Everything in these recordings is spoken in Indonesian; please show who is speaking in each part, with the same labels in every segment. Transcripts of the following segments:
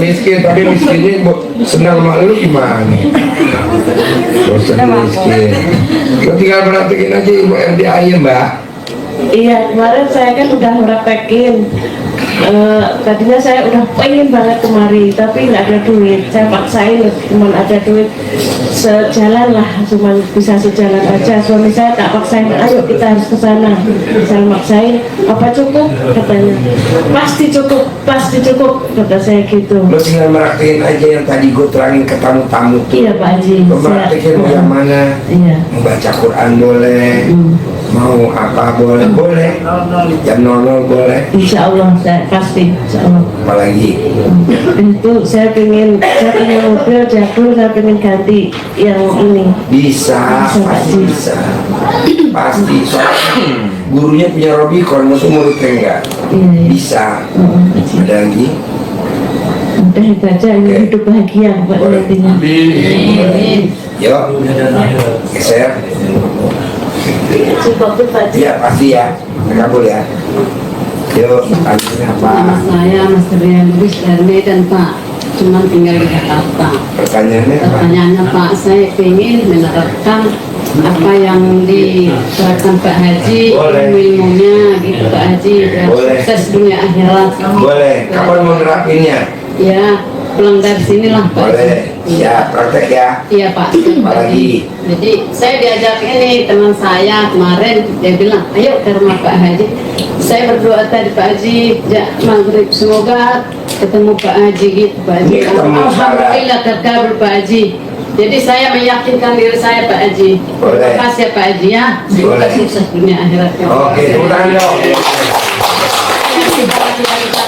Speaker 1: miskin, tapi miskinnya senang sama lu gimana? Bosan miskin. Lu tinggal praktekin aja Ibu RDA ya Mbak.
Speaker 2: Iya, kemarin saya kan udah praktekin. Tadinya saya udah pengen banget kemari, tapi nggak ada duit. Saya paksain, cuma ada duit sejalan lah, cuma bisa sejalan aja. Suami saya tak paksain, ayo kita harus ke sana. Saya maksain, apa cukup? Katanya, pasti cukup, kata saya gitu.
Speaker 1: Lo tinggal meraktekin aja yang tadi gue terangin ke tamu-tamu tuh.
Speaker 2: Iya Pak Haji.
Speaker 1: Lo meraktekin mau yang mana?
Speaker 2: Iya.
Speaker 1: Membaca Quran boleh, mau apa boleh, jam 00 boleh.
Speaker 2: Insya Allah saya pasti, insya Allah.
Speaker 1: Apalagi
Speaker 2: Itu saya pengen mobil jadul, saya pengen ganti yang ini.
Speaker 1: bisa, pasti bisa, pasti. Soalnya gurunya punya Robicon, musuh muridnya enggak.
Speaker 2: Iya.
Speaker 1: Bisa. Ada lagi?
Speaker 2: Udah itu aja, ini hidup bahagia buat nantinya.
Speaker 1: Yuk, geser.
Speaker 2: Cukup Pak Haji.
Speaker 1: Iya pasti ya, kabul ya. Yuk, tanya apa?
Speaker 3: Nama saya Mas Rian Lubis dari Medan Pak, cuman tinggal di Jakarta.
Speaker 1: Pertanyaannya apa?
Speaker 3: Pertanyaannya Pak, saya ingin menerapkan apa yang diterapkan Pak Haji, ilmu-ilmunya gitu Pak Haji, dan
Speaker 1: Boleh.
Speaker 3: sukses dunia akhirat.
Speaker 1: Boleh, kapan mau nerapinnya?
Speaker 3: Ya, pulang dari sinilah Pak.
Speaker 1: Boleh, ya praktek ya.
Speaker 3: Iya Pak.
Speaker 1: Apalagi?
Speaker 3: Jadi saya diajak ini teman saya kemarin, dia bilang, ayo ke rumah Pak Haji. Saya berdoa tadi Pak Haji, ya, maghrib semoga ketemu Pak Haji gitu Pak Haji.
Speaker 1: Iya, ketemu,
Speaker 3: Alhamdulillah terkabul Pak Haji. Jadi saya meyakinkan diri saya Pak Haji.
Speaker 1: Boleh.
Speaker 3: Terima kasih Pak Haji ya. Semoga
Speaker 1: Boleh.
Speaker 3: sukses dunia akhirat.
Speaker 1: Oke, tepuk tangan dong.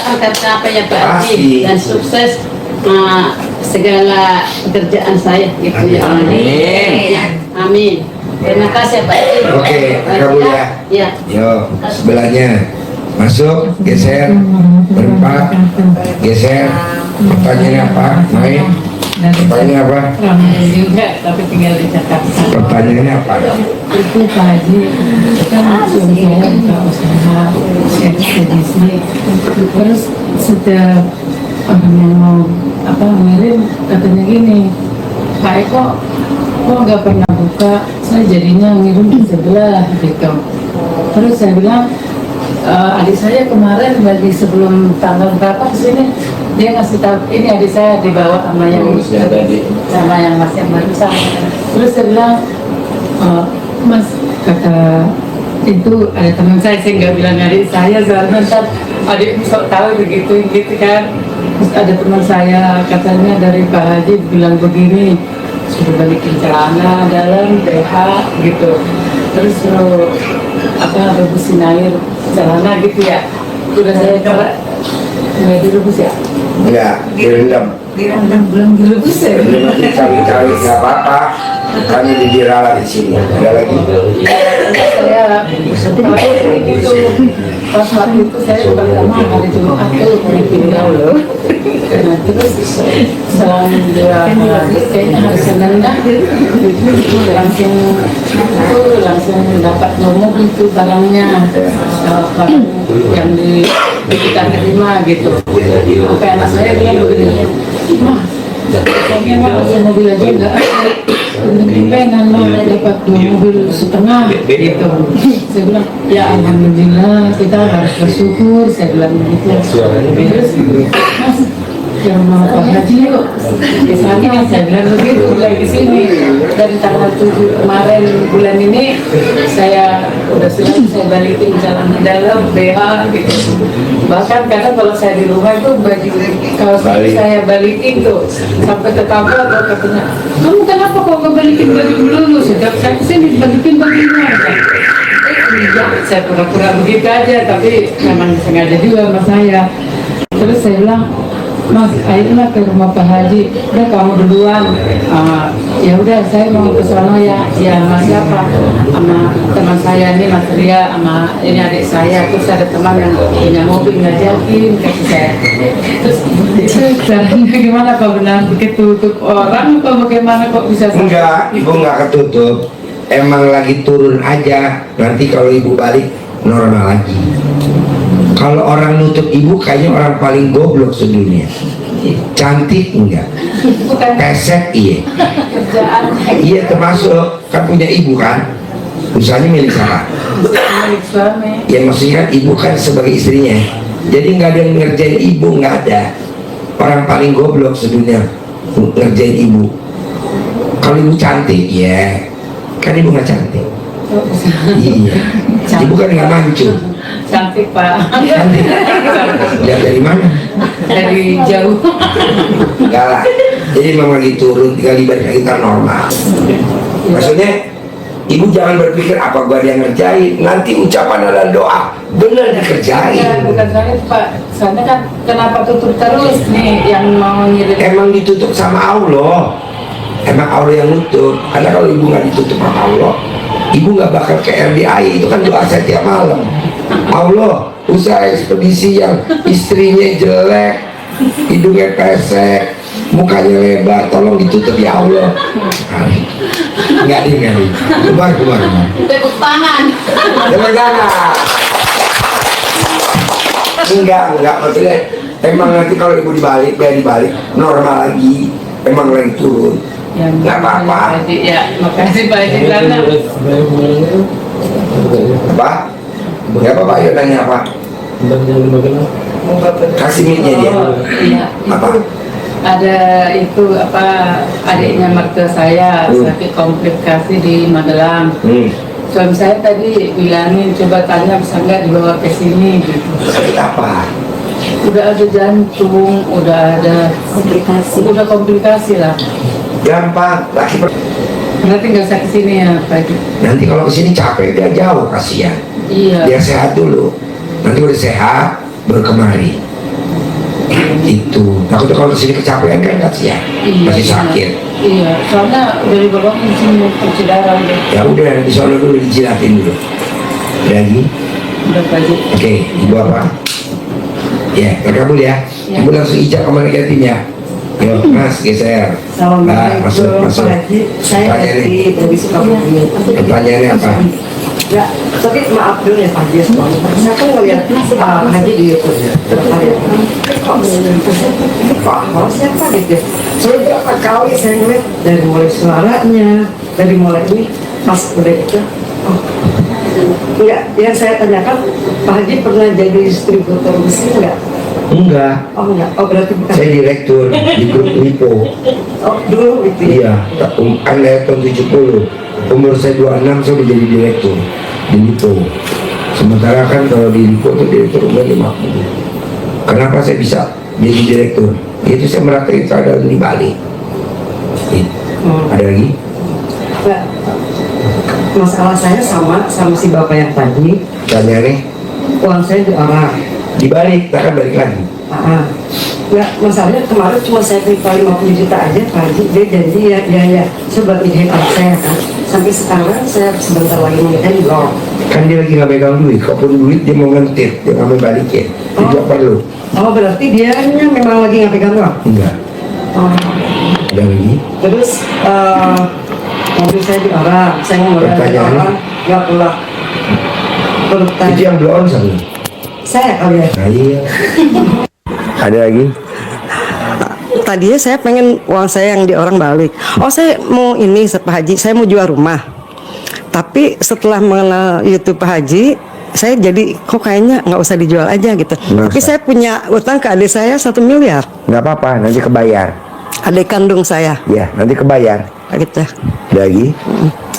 Speaker 3: Akan tercapai ya Pak Haji
Speaker 1: Pasti.
Speaker 3: dan sukses segala pekerjaan saya gitu ya.
Speaker 1: Amin.
Speaker 3: Amin. Terima kasih Pak Haji.
Speaker 1: Oke, kabul ya.
Speaker 3: Ya.
Speaker 1: Yuk, sebelahnya masuk, geser, berempat, geser. Pertanyaannya apa? Main. Pertanyaannya apa?
Speaker 4: Ramai juga tapi tinggal di Jakarta.
Speaker 1: Pertanyaannya apa?
Speaker 4: Itu Pak Haji kan suami saya buka usaha ekspedisi. Terus setiap orang yang mau ngirim katanya gini, Pak Eko kok nggak pernah buka, saya jadinya ngirim di sebelah gitu. Terus saya bilang, adik saya kemarin lagi sebelum tanggal berapa kesini, dia ngasih tahu ini adik saya dibawa sama yang mas yang barusan. Terus saya bilang, Mas, kata itu ada teman saya nggak bilang adik saya soalnya ntar adik sok tahu begitu gitu kan. Terus ada teman saya katanya dari Pak Haji bilang begini, suruh balikin celana dalam BH gitu, terus suruh rebusin air celana gitu ya. Udah saya coba nggak direbus ya?
Speaker 1: Enggak, direndam.
Speaker 4: Belum direbus ya?
Speaker 1: Direndam aja cawi-cawi, nggak apa-apa. Karena didiralah di sini. Ada lagi?
Speaker 4: Saya itu pas waktu itu saya pertama kali Jumat tuh pindah loh. Nah terus selang 2 hari kayaknya hari Senin dah langsung dapat nomor itu barangnya, barang yang kita terima gitu. Sampai anak saya bilang begini, Mah, kayaknya mah ada mobil aja enggak ada. Pengen mah dapat 2 mobil setengah gitu. Saya bilang, ya alhamdulillah kita harus bersyukur. Saya bilang begitu. Terus, Mas, yang mau Pak Haji yuk ke sana. Saya bilang begitu, mulai di sini dari tanggal 7 kemarin bulan ini saya udah siap, saya balikin jalan di dalam BH gitu. Bahkan kadang kalau saya di rumah itu baju kaos saya balikin tuh sampai ke kamar, katanya kamu kenapa kok nggak balikin baju dulu, sejak saya kesini balikin bajunya aja. Iya, saya pura-pura begitu aja, tapi memang sengaja juga sama saya. Terus saya bilang, Mas, ayolah ke rumah Pak Haji. Udah kamu duluan. Ya udah, saya mau ke sana ya. Ya Mas siapa? Sama teman saya ini Mas Ria, sama ini adik saya. Terus ada teman yang punya mobil ngajakin kata saya. Terus itu caranya gimana kalau benar begitu tutup orang? Atau bagaimana kok bisa?
Speaker 1: Enggak, ibu nggak ketutup. Emang lagi turun aja. Nanti kalau ibu balik normal lagi. Kalau orang nutup ibu kayaknya orang paling goblok sedunia. Cantik enggak?
Speaker 4: Bukan
Speaker 1: Pesek iya.
Speaker 4: kerjaan
Speaker 1: Iya termasuk, kan punya ibu kan? Usahanya milik siapa?
Speaker 4: milik suami.
Speaker 1: Ya maksudnya kan ibu kan sebagai istrinya. Jadi nggak ada yang ngerjain ibu, nggak ada. Orang paling goblok sedunia ngerjain ibu. Kalau ibu cantik, ya kan ibu nggak cantik. Iya. Ibu kan nggak mancung.
Speaker 4: Cantik Pak.
Speaker 1: Cantik. Lihat dari mana?
Speaker 4: Dari jauh.
Speaker 1: Enggak lah. Jadi memang lagi turun, tinggal dibalik lagi ntar normal. Maksudnya ibu jangan berpikir apa gua yang ngerjain. Nanti ucapan dan doa bener dikerjain.
Speaker 4: Ya, bukan saya Pak. Soalnya kan kenapa tutup terus nih yang mau ngirim.
Speaker 1: Emang ditutup sama Allah. Emang Allah yang nutup. Karena kalau ibu nggak ditutup sama Allah, ibu nggak bakal ke RDI. Itu kan doa saya tiap malam. Allah, usaha ekspedisi yang istrinya jelek, hidungnya pesek, mukanya lebar, tolong ditutup ya Allah. Nggak dengar. Kemar.
Speaker 3: Tepuk tangan.
Speaker 1: Tepuk tangan. Enggak, maksudnya emang nanti kalau ibu dibalik, dia dibalik normal lagi, emang lagi turun.
Speaker 4: Ya,
Speaker 1: Nggak apa-apa.
Speaker 4: Pak Haji. Ya, makasih Pak Haji karena
Speaker 1: Apa? Ya apa ya nanya apa? Kasih mic-nya dia.
Speaker 4: iya,
Speaker 1: Apa?
Speaker 4: ada itu apa adiknya mertua saya sakit komplikasi di Magelang. Suami saya tadi bilangin coba tanya bisa nggak dibawa ke sini gitu.
Speaker 1: Sakit apa?
Speaker 4: Udah ada jantung, udah ada komplikasi lah.
Speaker 1: Gampang.
Speaker 4: Nanti nggak usah kesini ya Pak Haji.
Speaker 1: Nanti kalau kesini capek dia jauh, kasihan.
Speaker 4: Iya.
Speaker 1: Biar sehat dulu. Nanti udah sehat baru kemari. Itu. Takutnya kalau kesini kecapean kan kasihan.
Speaker 4: Iya,
Speaker 1: Masih sakit.
Speaker 4: Iya, soalnya udah dibawa ke sini cuci darah udah.
Speaker 1: Ya udah di sana dulu dijilatin dulu. Lagi.
Speaker 4: Udah Pak Haji.
Speaker 1: Oke, ibu apa? Ya, terkabul ya.
Speaker 4: Ya.
Speaker 1: Ibu langsung ijak sama negatifnya. Yuk, Mas, geser. Nah, masuk.
Speaker 5: Saya
Speaker 1: Pertanyaannya.
Speaker 5: dari Sukabumi.
Speaker 1: Pertanyaannya apa?
Speaker 5: Ya, tapi maaf dulu ya Pak Haji. Saya kan ngeliat Haji di YouTube tertarik. Kok siapa gitu? Soalnya berapa kali saya ngeliat dari mulai suaranya, dari mulai ini pas udah itu. Oh. Enggak, yang saya tanyakan Pak Haji pernah jadi distributor mesin enggak?
Speaker 1: Enggak.
Speaker 5: Oh enggak, oh berarti bukan.
Speaker 1: Saya direktur di grup Lipo.
Speaker 5: Oh dulu gitu ya?
Speaker 1: Iya, Anda tahun 70. Umur saya 26, saya udah jadi direktur di Lipo. Sementara kan kalau di Lipo itu direktur umur 50. Kenapa saya bisa jadi direktur? Itu saya merhatiin keadaan di Bali. Ada lagi?
Speaker 5: Nah, masalah saya sama si bapak yang tadi.
Speaker 1: Tanya nih,
Speaker 5: Uang saya diorang.
Speaker 1: dibalik, kita kan balik lagi.
Speaker 5: Nggak, masalahnya kemarin cuma saya terima 50 juta aja Pak Haji. Dia janji ya saya buat ide saya kan. Sampai sekarang saya sebentar lagi menikah belum.
Speaker 1: Kan dia lagi nggak pegang duit, kalaupun duit dia mau ngentit, dia nggak mau balikin. Itu perlu.
Speaker 5: Oh berarti dia memang lagi nggak pegang uang.
Speaker 1: Enggak.
Speaker 5: Oh.
Speaker 1: Ada lagi?
Speaker 5: Terus mobil saya diorang. Saya ngomong dari
Speaker 1: Pertanyaan.
Speaker 5: orang nggak pulang.
Speaker 1: Itu yang blow on sama.
Speaker 5: Saya kali ya.
Speaker 1: Nah, iya. Ada lagi?
Speaker 5: Tadinya saya pengen uang saya yang di orang balik. Oh saya mau ini Pak Haji, saya mau jual rumah. Tapi setelah mengenal YouTube Pak Haji, saya jadi kok kayaknya nggak usah dijual aja gitu.
Speaker 1: Nggak
Speaker 5: Tapi
Speaker 1: usah.
Speaker 5: saya punya utang ke adik saya 1 miliar.
Speaker 1: Nggak apa-apa, nanti kebayar.
Speaker 5: Adik kandung saya,
Speaker 1: Ya, nanti kebayar.
Speaker 5: gitu.
Speaker 1: Ada lagi?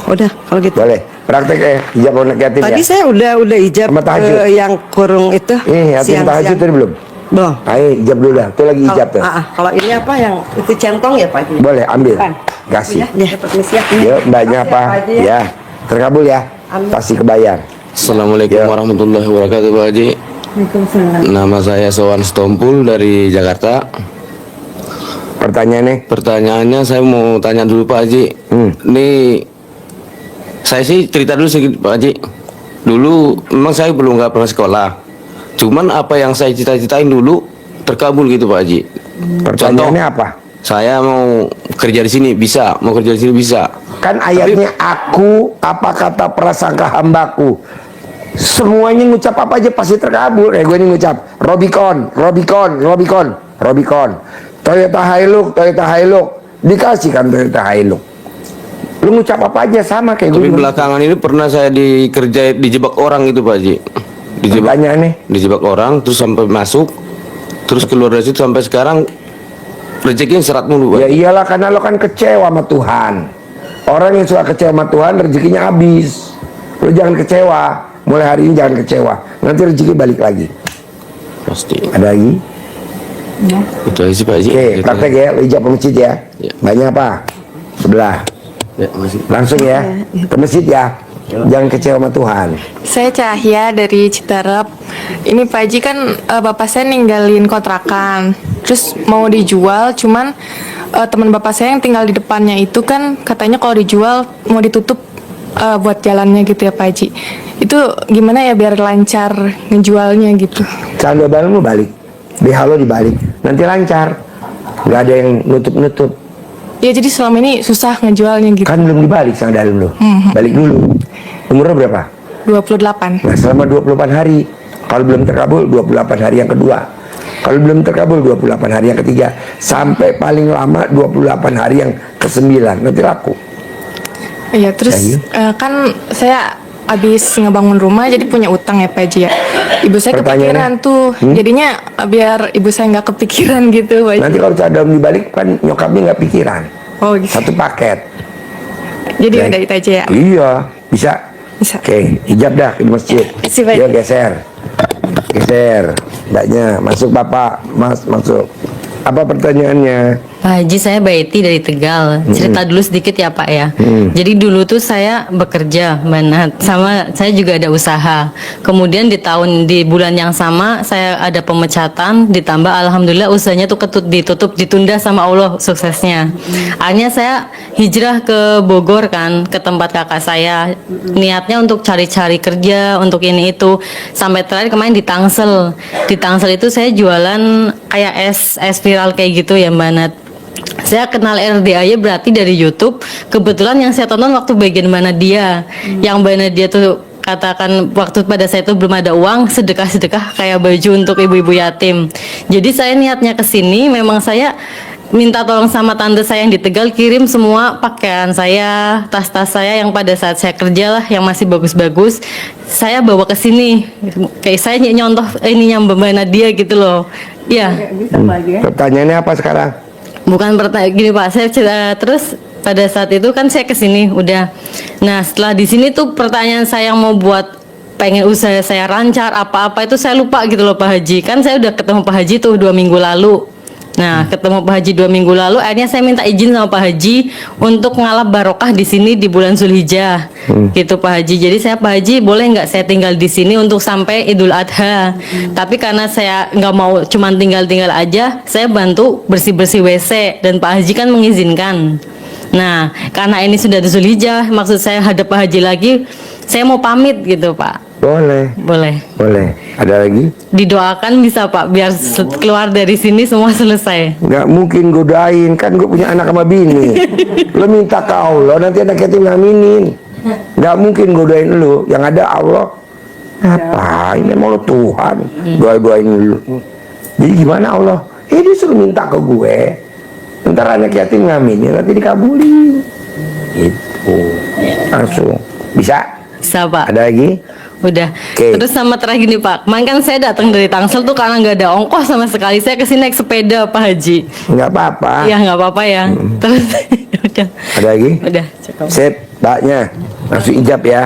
Speaker 5: Udah kalau gitu.
Speaker 1: Boleh. Praktek ya, hijab negatif
Speaker 5: Tadi
Speaker 1: ya.
Speaker 5: saya udah ijab
Speaker 1: Sama tahajud.
Speaker 5: yang kurung itu.
Speaker 1: Yatim tahajud tadi belum?
Speaker 5: Belum.
Speaker 1: Ayo hijab dulu dah. Itu lagi hijab tuh.
Speaker 5: Kalau ini apa yang itu centong ya Pak Haji?
Speaker 1: Boleh ambil.
Speaker 5: Bukan.
Speaker 1: Kasih.
Speaker 5: Ya, permisi ya.
Speaker 1: Yuk, mbaknya
Speaker 5: Makasih
Speaker 1: apa?
Speaker 5: ya, Pak Haji,
Speaker 1: Ya, terkabul ya.
Speaker 5: Amin.
Speaker 1: Pasti kebayar.
Speaker 6: Assalamualaikum
Speaker 1: Ya.
Speaker 6: warahmatullahi wabarakatuh Pak Haji.
Speaker 5: Waalaikumsalam.
Speaker 6: Nama saya Sowan Stompul dari Jakarta.
Speaker 1: Pertanyaannya?
Speaker 6: Pertanyaannya saya mau tanya dulu Pak Haji. Ini saya sih cerita dulu sedikit Pak Haji. Dulu memang saya belum nggak pernah sekolah. Cuman apa yang saya cita-citain dulu terkabul gitu Pak Haji.
Speaker 1: Pertanyaannya apa?
Speaker 6: Saya mau kerja di sini bisa, mau kerja di sini bisa.
Speaker 1: Kan ayatnya aku apa kata prasangka hambaku. Semuanya ngucap apa aja pasti terkabul. Gue ini ngucap Robicon. Toyota Hilux, dikasihkan Toyota Hilux. Lu ngucap apa aja sama kayak
Speaker 6: Tapi
Speaker 1: gue.
Speaker 6: belakangan ini pernah saya dijebak orang itu Pak Haji.
Speaker 1: Tanya nih.
Speaker 6: Dijebak orang terus sampai masuk, terus keluar dari situ sampai sekarang rezekinya serat mulu Pak.
Speaker 1: Ya iyalah, karena lo kan kecewa sama Tuhan. Orang yang suka kecewa sama Tuhan rezekinya habis. Lo jangan kecewa. Mulai hari ini jangan kecewa. Nanti rezeki balik lagi.
Speaker 6: Pasti.
Speaker 1: Ada lagi?
Speaker 6: Itu aja sih Pak Haji.
Speaker 1: Oke,
Speaker 6: Gitu.
Speaker 1: praktek ya. Lo ijab ke masjid ya.
Speaker 6: Ya.
Speaker 1: Banyak apa? Sebelah.
Speaker 6: Ya, masih.
Speaker 1: Langsung ya. Ke masjid ya. Jangan kecewa sama Tuhan.
Speaker 7: Saya Cahya dari Citerep. Ini Pak Haji kan bapak saya ninggalin kontrakan, terus mau dijual, cuman teman bapak saya yang tinggal di depannya itu kan katanya kalau dijual mau ditutup buat jalannya gitu ya Pak Haji. Itu gimana ya biar lancar ngejualnya gitu?
Speaker 1: Saldo balmu balik. BH lo dibalik. Nanti lancar. Gak ada yang nutup-nutup.
Speaker 7: Ya jadi selama ini susah ngejualnya gitu.
Speaker 1: Kan belum dibalik sama dalam lo. Balik dulu. Umurnya berapa?
Speaker 7: 28.
Speaker 1: Nah, selama 28 hari. Kalau belum terkabul 28 hari yang kedua. Kalau belum terkabul 28 hari yang ketiga. Sampai paling lama 28 hari yang ke-9. Nanti laku.
Speaker 7: Iya terus kan saya abis ngebangun rumah jadi punya utang ya Pak Haji ya. Ibu saya
Speaker 1: Pertanyaannya?
Speaker 7: kepikiran tuh. Jadinya biar ibu saya nggak kepikiran gitu Pak Haji.
Speaker 1: Nanti kalau cadam dibalik kan nyokapnya nggak pikiran.
Speaker 7: Oh gitu.
Speaker 1: Satu paket.
Speaker 7: Jadi
Speaker 1: Oke.
Speaker 7: udah itu aja ya.
Speaker 1: Iya, bisa.
Speaker 7: Bisa.
Speaker 1: Oke, hijab dah ke masjid.
Speaker 7: Isi baju.
Speaker 1: Yuk geser. Geser. Mbaknya, masuk Bapak. Mas, masuk. Apa pertanyaannya?
Speaker 8: Pak Haji, saya Baiti dari Tegal. Cerita dulu sedikit ya Pak ya. Jadi dulu tuh saya bekerja banget, sama saya juga ada usaha. Kemudian di bulan yang sama saya ada pemecatan, ditambah alhamdulillah usahanya tuh ditutup, ditunda sama Allah suksesnya. Akhirnya saya hijrah ke Bogor kan, ke tempat kakak saya. Niatnya untuk cari-cari kerja, untuk ini itu. Sampai terakhir kemarin di Tangsel. Di Tangsel itu saya jualan kayak es viral kayak gitu ya Mbak Nat. Saya kenal RDAY berarti dari YouTube. Kebetulan yang saya tonton waktu bagian mana dia, yang mana dia tuh katakan waktu pada saya itu belum ada uang, sedekah kayak baju untuk ibu-ibu yatim. Jadi saya niatnya ke sini memang saya minta tolong sama tante saya yang di Tegal kirim semua pakaian saya, tas-tas saya yang pada saat saya kerja lah yang masih bagus-bagus. Saya bawa ke sini. Kayak saya nyontoh ininya Mbak Nadia gitu loh. Iya.
Speaker 1: Pertanyaannya apa sekarang?
Speaker 8: Bukan pertanyaan gini Pak, saya terus pada saat itu kan saya kesini udah. Nah setelah di sini tuh pertanyaan saya yang mau buat pengen usaha saya lancar apa-apa itu saya lupa gitu loh Pak Haji. Kan saya udah ketemu Pak Haji tuh 2 minggu lalu. Nah ketemu Pak Haji 2 minggu lalu, akhirnya saya minta izin sama Pak Haji untuk ngalap barokah di sini di bulan Zulhijjah, gitu Pak Haji. Jadi saya Pak Haji boleh nggak saya tinggal di sini untuk sampai Idul Adha. Tapi karena saya nggak mau cuman tinggal aja, saya bantu bersih WC dan Pak Haji kan mengizinkan. Nah karena ini sudah di Zulhijjah, maksud saya hadap Pak Haji lagi, saya mau pamit gitu Pak.
Speaker 1: Boleh. Ada lagi?
Speaker 8: Didoakan bisa Pak biar keluar dari sini semua selesai.
Speaker 1: Nggak mungkin godain, kan gue punya anak sama bini. Lo minta ke Allah, nanti anak yatim ngaminin. Nggak mungkin godain lo, yang ada Allah. Apa? Ini mau lo Tuhan, doain lu. Jadi gimana Allah? Dia suruh minta ke gue. Ntar anak yatim ngaminin, nanti dikabulin. Itu langsung bisa.
Speaker 8: Bisa Pak.
Speaker 1: Ada lagi?
Speaker 8: Udah.
Speaker 1: Oke.
Speaker 8: Terus sama terakhir nih Pak, kemarin kan saya datang dari Tangsel tuh karena nggak ada ongkos sama sekali. Saya kesini naik sepeda Pak Haji.
Speaker 1: Nggak apa-apa.
Speaker 8: Iya nggak apa-apa ya. Terus udah.
Speaker 1: Ada lagi?
Speaker 8: Udah cukup.
Speaker 1: Sip, mbaknya langsung ijab ya.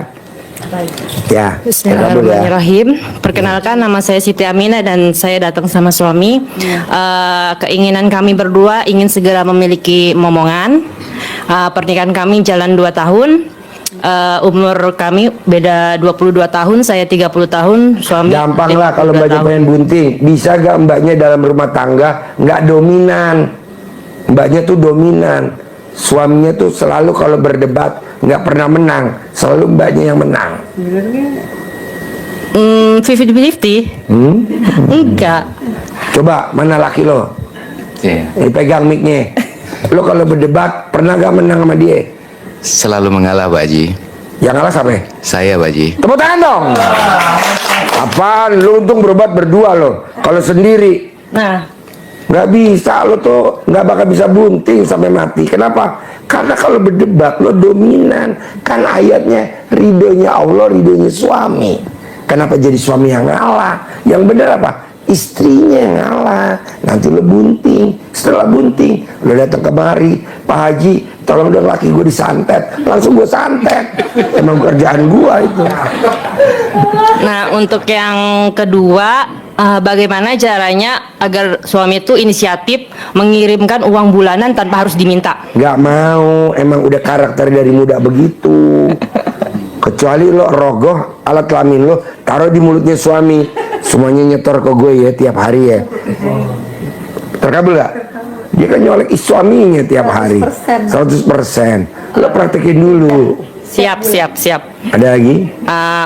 Speaker 1: Ya.
Speaker 9: Bismillahirrahmanirrahim. Perkenalkan, nama saya Siti Aminah dan saya datang sama suami. Keinginan kami berdua ingin segera memiliki momongan. Pernikahan kami jalan 2 tahun. Umur kami beda 22 tahun, saya 30 tahun, suami.
Speaker 1: Gampang lah kalau
Speaker 9: 52
Speaker 1: mbaknya
Speaker 9: tahun.
Speaker 1: pengen bunting. Bisa gak mbaknya dalam rumah tangga nggak dominan? Mbaknya tuh dominan. Suaminya tuh selalu kalau berdebat nggak pernah menang. Selalu mbaknya yang menang.
Speaker 9: 50-50? Enggak.
Speaker 1: Coba mana laki lo? Pegang mic-nya. Lo kalau berdebat pernah gak menang sama dia?
Speaker 10: Selalu mengalah Pak Haji.
Speaker 1: Yang kalah siapa?
Speaker 10: Saya Pak Haji.
Speaker 1: Tepuk tangan dong. Apaan? Lu untung berobat berdua lo. Kalau sendiri.
Speaker 9: Nah,
Speaker 1: Nggak bisa, lo tuh nggak bakal bisa bunting sampai mati. Kenapa? Karena kalau berdebat lo dominan. Kan ayatnya ridhonya Allah, ridhonya suami. Kenapa jadi suami yang ngalah? Yang benar apa? Istrinya yang ngalah. Nanti lo bunting. Setelah bunting lo datang kemari, Pak Haji tolong dong laki gue disantet. Langsung gue santet. Emang kerjaan gue itu.
Speaker 9: Nah, untuk yang kedua, bagaimana caranya agar suami itu inisiatif mengirimkan uang bulanan tanpa harus diminta?
Speaker 1: Gak mau, emang udah karakter dari muda begitu. Kecuali lo rogoh alat kelamin lo taruh di mulutnya suami, semuanya nyetor ke gue ya tiap hari ya. Terkabul gak? Dia kan nyolek suaminya tiap hari 100%. Lo praktekin dulu.
Speaker 9: Siap.
Speaker 1: Ada lagi?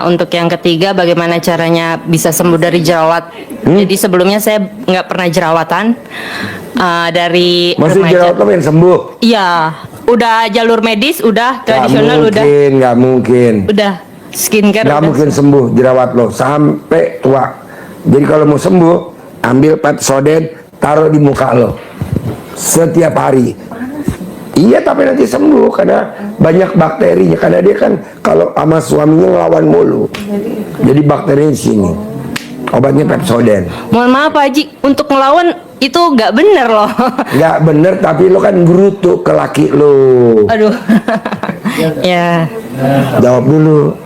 Speaker 9: Untuk yang ketiga, bagaimana caranya bisa sembuh dari jerawat? Jadi sebelumnya saya nggak pernah jerawatan dari
Speaker 1: Masih
Speaker 9: remaja.
Speaker 1: jerawat lo pengen sembuh?
Speaker 9: Iya, udah jalur medis, udah tradisional, udah
Speaker 1: Gak mungkin.
Speaker 9: skincare.
Speaker 1: Gak
Speaker 9: udah.
Speaker 1: mungkin sembuh jerawat lo sampai tua. Jadi kalau mau sembuh, ambil Pepsodent, taruh di muka lo setiap hari. Iya, tapi nanti sembuh karena banyak bakterinya. Karena dia kan kalau sama suaminya ngelawan mulu, jadi bakterinya di sini. Obatnya Pepsodent.
Speaker 9: Mohon maaf Pak Haji, untuk ngelawan itu nggak bener loh.
Speaker 1: Nggak bener, tapi lo kan gerutu ke laki lo.
Speaker 9: Aduh. Ya.
Speaker 1: Jawab dulu.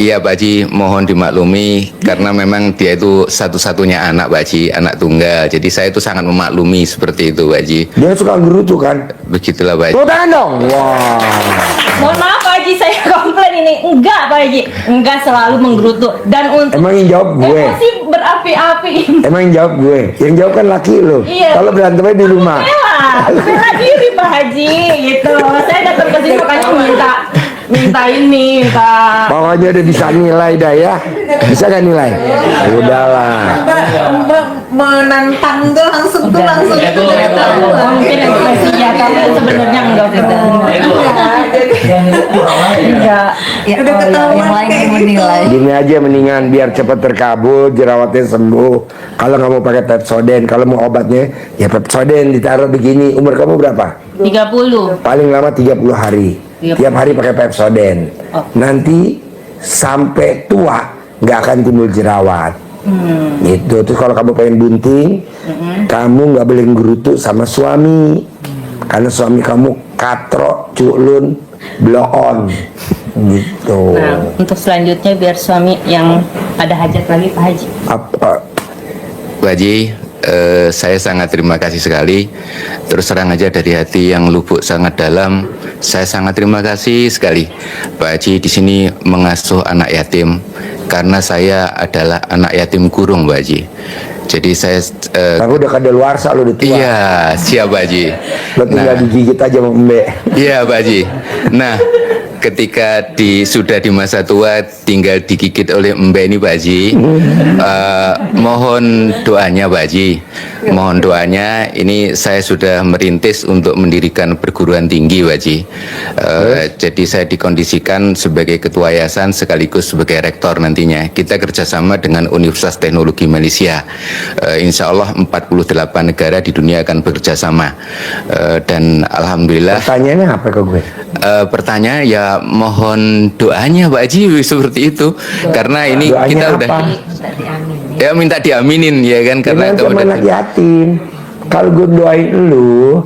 Speaker 10: Iya Pak Haji, mohon dimaklumi karena memang dia itu satu-satunya anak Pak Haji, anak tunggal. Jadi saya itu sangat memaklumi seperti itu Pak Haji.
Speaker 1: Dia suka gerutu kan?
Speaker 10: Begitulah Pak Haji.
Speaker 1: Tepuk tangan dong. Wah.
Speaker 9: Mohon maaf Pak Haji, saya komplain ini. Enggak Pak Haji, enggak selalu menggerutu. Dan untuk
Speaker 1: Emang yang jawab gue.
Speaker 9: emosi berapi-api.
Speaker 1: Emang yang jawab gue. Yang jawab kan laki lo.
Speaker 9: Iya.
Speaker 1: Kalau berantemnya di rumah.
Speaker 9: Bela diri Pak Haji gitu. Saya datang ke sini makanya minta ini, minta.
Speaker 1: Pokoknya udah bisa nilai dah ya. Bisa gak nilai? Udahlah.
Speaker 4: Mbak menantang tuh langsung
Speaker 9: Mungkin yang dikasih ya, tapi sebenarnya enggak. Enggak.
Speaker 4: udah ketahuan yang lain yang menilai.
Speaker 1: Gini aja mendingan biar cepat terkabul, jerawatnya sembuh. Kalau nggak mau pakai Pepsodent, kalau mau obatnya ya Pepsodent ditaruh begini. Umur kamu berapa?
Speaker 9: 30.
Speaker 1: Paling lama 30 hari. Tiap hari pakai Pepsodent. Nanti sampai tua nggak akan timbul jerawat. Gitu. Terus kalau kamu pengen bunting, kamu nggak boleh gerutu sama suami, karena suami kamu katro, culun, blow on. Gitu.
Speaker 9: Nah, untuk selanjutnya biar suami yang ada hajat lagi Pak Haji.
Speaker 1: Apa?
Speaker 10: Pak Haji, saya sangat terima kasih sekali. Terus terang aja dari hati yang lubuk sangat dalam, saya sangat terima kasih sekali Pak Haji di sini mengasuh anak yatim, karena saya adalah anak yatim kurung Pak Haji. Jadi saya
Speaker 1: Aku udah kadaluarsa lu udah tua.
Speaker 10: iya, siap Pak Haji.
Speaker 1: Lo tinggal digigit aja sama Mbak.
Speaker 10: Iya Pak Haji. Nah, ketika sudah di masa tua tinggal digigit oleh Mbak ini Pak Haji, mohon doanya Pak Haji, mohon doanya. Ini saya sudah merintis untuk mendirikan perguruan tinggi Pak Haji. Jadi saya dikondisikan sebagai ketua yayasan sekaligus sebagai rektor nantinya. Kita kerjasama dengan Universitas Teknologi Malaysia. Insya Allah 48 negara di dunia akan bekerjasama. Dan alhamdulillah.
Speaker 1: Pertanyaannya apa ke gue?
Speaker 10: Pertanyaan ya mohon doanya Pak Haji seperti itu. Karena ini
Speaker 1: Doanya
Speaker 10: kita udah
Speaker 1: apa?
Speaker 10: ya minta diaminin ya kan, karena
Speaker 1: Karena
Speaker 10: itu
Speaker 1: sama
Speaker 10: udah
Speaker 1: anak yatim. Kalau gue doain lu,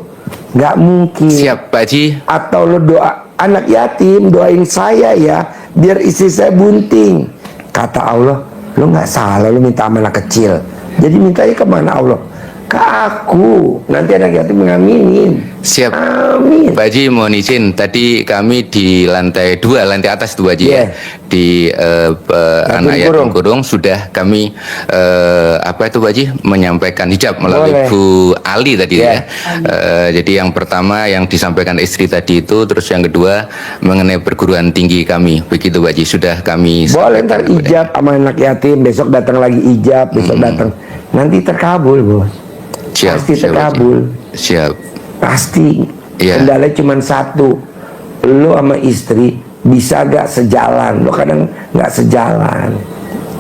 Speaker 1: nggak mungkin.
Speaker 10: siap Pak Haji.
Speaker 1: Atau lu doa anak yatim, doain saya ya, biar istri saya bunting. Kata Allah, lu nggak salah, lu minta sama anak kecil. Jadi mintanya kemana Allah? Ke aku. Nanti anak yatim mengaminin.
Speaker 10: Siap.
Speaker 1: Amin.
Speaker 10: Pak Haji mohon izin, tadi kami di lantai 2, lantai atas 2 Haji ya.
Speaker 1: Yeah.
Speaker 10: Di anak yatim kurung sudah kami apa itu Pak Haji menyampaikan hijab melalui
Speaker 1: Boleh.
Speaker 10: Bu Ali tadi
Speaker 1: Yeah.
Speaker 10: ya. Jadi yang pertama yang disampaikan istri tadi itu, terus yang kedua mengenai perguruan tinggi kami. Begitu Pak Haji, sudah kami
Speaker 1: Boleh
Speaker 10: sampaikan
Speaker 1: ntar
Speaker 10: kepada-
Speaker 1: ijab sama anak yatim, besok datang lagi ijab, besok datang. Nanti terkabul bos.
Speaker 10: Siap,
Speaker 1: Pasti
Speaker 10: siap, Pak Haji.
Speaker 1: terkabul.
Speaker 10: Siap.
Speaker 1: Pasti.
Speaker 10: Iya.
Speaker 1: Kendalanya cuma satu. Lo sama istri bisa gak sejalan. Lo kadang gak sejalan.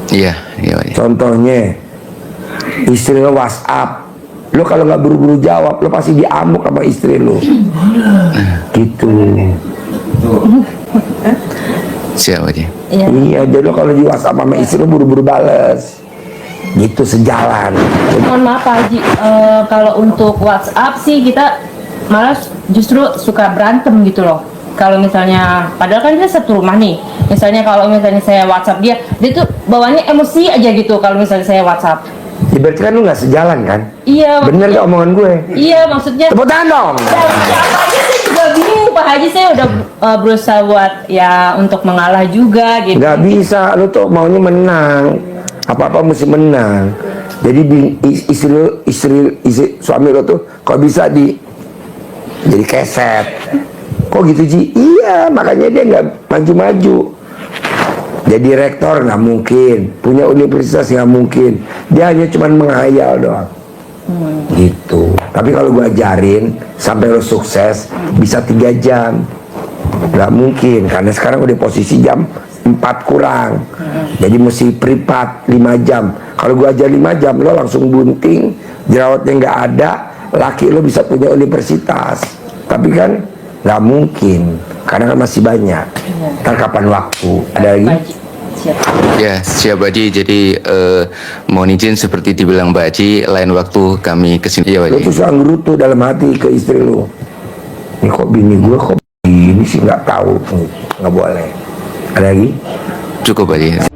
Speaker 10: Iya, iya Pak Haji.
Speaker 1: Contohnya istri lo WhatsApp, lo kalau nggak buru-buru jawab, lo pasti diamuk sama istri lo. Gitu.
Speaker 10: Siap Pak Haji.
Speaker 1: Iya, jadi lo kalau di WhatsApp sama istri lo buru-buru bales. Gitu sejalan.
Speaker 9: Mohon maaf Pak Haji, kalau untuk WhatsApp sih kita malah justru suka berantem gitu loh. Kalau misalnya, padahal kan kita satu rumah nih. Misalnya kalau misalnya saya WhatsApp dia tuh bawaannya emosi aja gitu kalau misalnya saya WhatsApp.
Speaker 1: Ya, berarti kan lo nggak sejalan kan?
Speaker 9: Iya.
Speaker 1: Bener gak omongan gue?
Speaker 9: Iya, maksudnya.
Speaker 1: Tepuk tangan dong.
Speaker 9: Ya, siapa aja saya juga bingung Pak Haji, saya udah berusaha buat ya untuk mengalah juga gitu.
Speaker 1: Nggak bisa, lo tuh maunya menang. Apa-apa mesti menang. Jadi istri suami lo tuh kok bisa jadi keset. Kok gitu Ji? Iya, makanya dia nggak maju-maju. Jadi rektor nggak mungkin, punya universitas nggak mungkin. Dia hanya cuma menghayal doang. Gitu. Tapi kalau gua ajarin sampai lo sukses bisa 3 jam. Nggak mungkin, karena sekarang udah posisi jam 4 kurang. Jadi mesti privat 5 jam. Kalau gua ajar 5 jam lo langsung bunting, jerawatnya nggak ada, laki lo bisa punya universitas. Tapi kan nggak mungkin, karena kan masih banyak. Ntar kapan waktu? Ada lagi?
Speaker 9: Siap.
Speaker 10: Ya, siap Pak Haji. Jadi mohon izin seperti dibilang Pak Haji, lain waktu kami kesini. Iya Pak
Speaker 1: Lo
Speaker 10: Haji.
Speaker 1: tuh suka ngerutu dalam hati ke istri lo. Ini kok bini gue kok ini sih nggak tahu, nggak boleh. Ada lagi?
Speaker 10: Cukup Pak Haji.